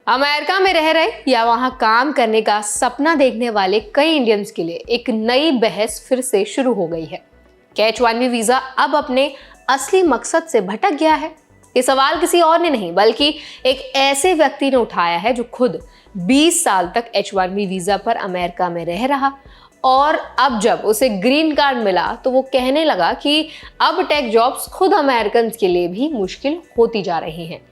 America में रह रहे या वहां काम करने का सपना देखने वाले कई इंडियंस के लिए एक नई बहस फिर से शुरू हो गई है। क्या H-1B वीजा अब अपने असली मकसद से भटक गया है? ये सवाल किसी और ने नहीं बल्कि एक ऐसे व्यक्ति ने उठाया है जो खुद 20 साल तक H-1B वीजा पर अमेरिका में रह रहा और अब जब उसे ग्रीन कार्ड मिला तो वो कहने लगा कि अब टेक जॉब्स खुद अमेरिकन के लिए भी मुश्किल होती जा रही हैं।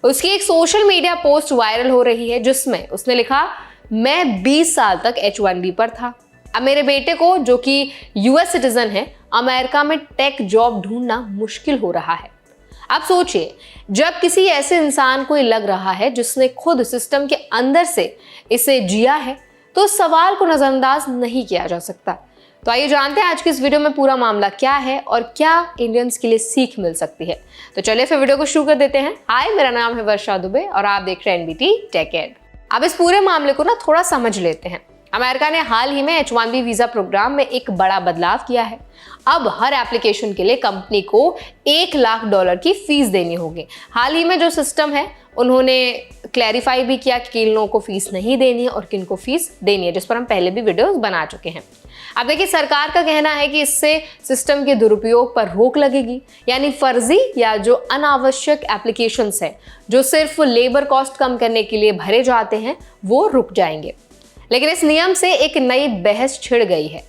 उसकी एक सोशल मीडिया पोस्ट वायरल हो रही है जिसमें उसने लिखा, मैं 20 साल तक H-1B पर था। अब मेरे बेटे को, जो कि US सिटीजन है, अमेरिका में टेक जॉब ढूंढना मुश्किल हो रहा है। आप सोचिए, जब किसी ऐसे इंसान को लग रहा है जिसने खुद सिस्टम के अंदर से इसे जिया है तो उस सवाल को नजरअंदाज नहीं किया जा सकता। तो आइए जानते हैं आज की इस वीडियो में पूरा मामला क्या है और क्या इंडियंस के लिए सीख मिल सकती है। तो चलिए फिर वीडियो को शुरू कर देते हैं। हाय, मेरा नाम है वर्षा दुबे और आप देख रहे हैं NBT टेक एड। अब इस पूरे मामले को ना थोड़ा समझ लेते हैं। अमेरिका ने हाल ही में H-1B वीजा प्रोग्राम में एक बड़ा बदलाव किया है। अब हर एप्लीकेशन के लिए कंपनी को $1 लाख की फीस देनी होगी। हाल ही में जो सिस्टम है उन्होंने क्लैरिफाई भी किया कि किन लोगों को फीस नहीं देनी है और किन को फीस देनी है, जिस पर हम पहले भी वीडियोस बना चुके हैं। अब देखिए, सरकार का कहना है कि इससे सिस्टम के दुरुपयोग पर रोक लगेगी, यानी फर्जी या जो अनावश्यक एप्लीकेशंस हैं जो सिर्फ लेबर कॉस्ट कम करने के लिए भरे जाते हैं वो रुक जाएंगे। लेकिन इस नियम से एक नई बहस छिड़ गई है।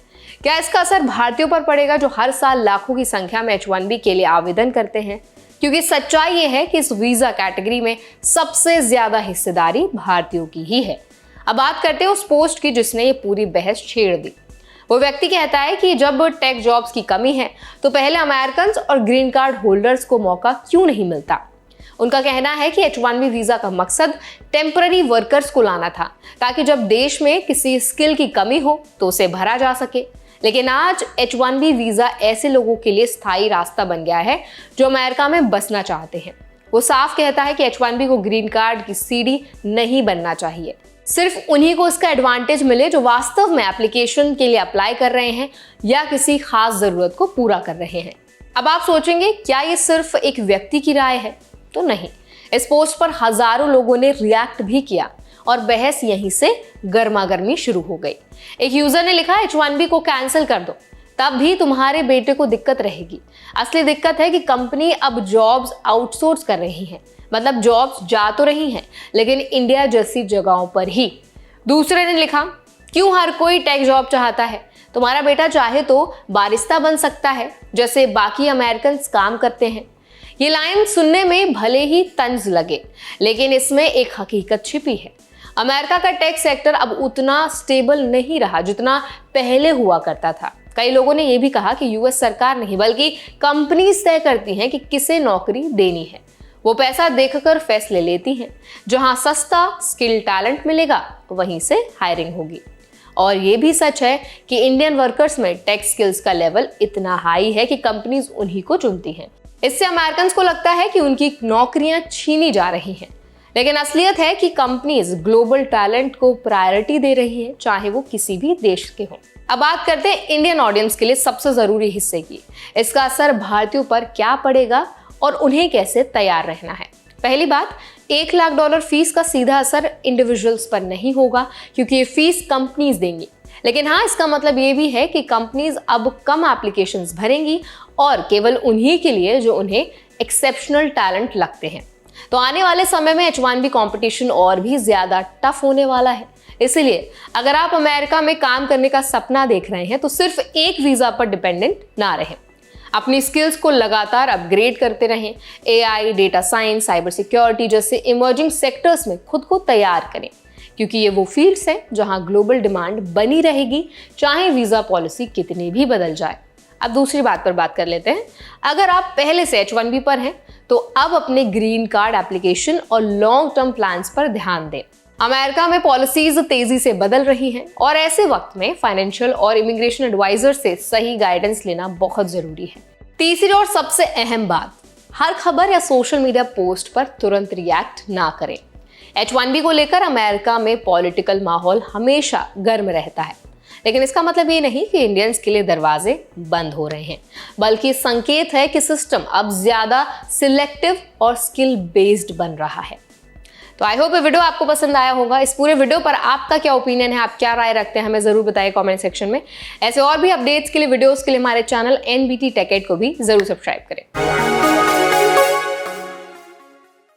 क्या इसका असर भारतीयों पर पड़ेगा जो हर साल लाखों की संख्या में H-1B के लिए आवेदन करते हैं? क्योंकि सच्चाई ये है कि इस वीजा कैटेगरी में सबसे ज्यादा हिस्सेदारी भारतीयों की ही है। अब बात करते हैं उस पोस्ट की जिसने ये पूरी बहस छेड़ दी। वो व्यक्ति कहता है कि जब टेक जॉब्स की कमी है तो पहले अमेरिकन और ग्रीन कार्ड होल्डर्स को मौका क्यों नहीं मिलता। उनका कहना है कि H-1B वीजा का मकसद टेम्पररी वर्कर्स को लाना था ताकि जब देश में किसी स्किल की कमी हो तो उसे भरा जा सके। लेकिन आज H-1B वीजा ऐसे लोगों के लिए स्थायी रास्ता बन गया है जो अमेरिका में बसना चाहते हैं। वो साफ कहता है कि H-1B को ग्रीन कार्ड की सीढ़ी नहीं बनना चाहिए। सिर्फ उन्हीं को इसका एडवांटेज मिले जो वास्तव में एप्लीकेशन के लिए अप्लाई कर रहे हैं या किसी खास जरूरत को पूरा कर रहे हैं। अब आप सोचेंगे, क्या ये सिर्फ एक व्यक्ति की राय है? तो नहीं, इस पोस्ट पर हजारों लोगों ने रिएक्ट भी किया और बहस यहीं से गर्मा गर्मी शुरू हो गई। एक यूजर ने लिखा, H-1B को कैंसिल कर दो, तब भी तुम्हारे बेटे को दिक्कत रहेगी। असली दिक्कत है कि कंपनी अब जॉब्स आउटसोर्स कर रही है, मतलब जॉब्स जा तो रही हैं लेकिन इंडिया जैसी जगहों पर ही। दूसरे ने लिखा, क्यों हर कोई टेक जॉब चाहता है? तुम्हारा बेटा चाहे तो बारिस्ता बन सकता है जैसे बाकी अमेरिकन काम करते हैं। ये लाइन सुनने में भले ही तंज लगे लेकिन इसमें एक हकीकत छिपी है। अमेरिका का टेक सेक्टर अब उतना स्टेबल नहीं रहा जितना पहले हुआ करता था। कई लोगों ने यह भी कहा कि US सरकार नहीं बल्कि कंपनीज तय करती हैं कि किसे नौकरी देनी है। वो पैसा देखकर फैसले लेती हैं। जहां सस्ता स्किल टैलेंट मिलेगा वहीं से हायरिंग होगी। और ये भी सच है कि इंडियन वर्कर्स में टेक स्किल्स का लेवल इतना हाई है कि कंपनीज उन्हीं को चुनती हैं। इससे अमेरिकन को लगता है कि उनकी नौकरियां छीनी जा रही हैं। लेकिन असलियत है कि कंपनीज ग्लोबल टैलेंट को प्रायोरिटी दे रही है, चाहे वो किसी भी देश के हों। अब बात करते हैं इंडियन ऑडियंस के लिए सबसे जरूरी हिस्से की। इसका असर भारतीयों पर क्या पड़ेगा और उन्हें कैसे तैयार रहना है। पहली बात, $1 लाख फीस का सीधा असर इंडिविजुअल्स पर नहीं होगा क्योंकि ये फीस कंपनीज देंगी। लेकिन हाँ, इसका मतलब ये भी है कि कंपनीज अब कम एप्लीकेशंस भरेंगी और केवल उन्हीं के लिए जो उन्हें एक्सेप्शनल टैलेंट लगते हैं। तो आने वाले समय में H-1B कंपटीशन और भी ज्यादा टफ होने वाला है। इसलिए अगर आप अमेरिका में काम करने का सपना देख रहे हैं तो सिर्फ एक वीजा पर डिपेंडेंट ना रहें। अपनी स्किल्स को लगातार अपग्रेड करते रहें। AI, data science, cyber security जैसे इमर्जिंग सेक्टर्स में खुद को तैयार करें क्योंकि ये वो फील्ड्स हैं जहां ग्लोबल डिमांड बनी रहेगी, चाहे वीजा पॉलिसी कितनी भी बदल जाए। अब दूसरी बात पर बात कर लेते हैं। अगर आप पहले से H-1B पर हैं तो अब अपने ग्रीन कार्ड एप्लीकेशन और लॉन्ग टर्म प्लान्स पर ध्यान दें। अमेरिका में पॉलिसीज तेजी से बदल रही हैं और ऐसे वक्त में फाइनेंशियल और इमिग्रेशन एडवाइजर से सही गाइडेंस लेना बहुत जरूरी है। तीसरी और सबसे अहम बात, हर खबर या सोशल मीडिया पोस्ट पर तुरंत रिएक्ट ना करें। H-1B को लेकर अमेरिका में पॉलिटिकल माहौल हमेशा गर्म रहता है, लेकिन इसका मतलब ये नहीं कि इंडियंस के लिए दरवाजे बंद हो रहे हैं, बल्कि संकेत है कि सिस्टम अब ज्यादा सिलेक्टिव और स्किल बेस्ड बन रहा है। तो आई होप ये वीडियो आपको पसंद आया होगा। इस पूरे वीडियो पर आपका क्या ओपिनियन है, आप क्या राय रखते हैं, हमें जरूर बताइए कमेंट सेक्शन में। ऐसे और भी अपडेट्स के लिए, वीडियोस के लिए हमारे चैनल NBT Tech Ed को भी जरूर सब्सक्राइब करें।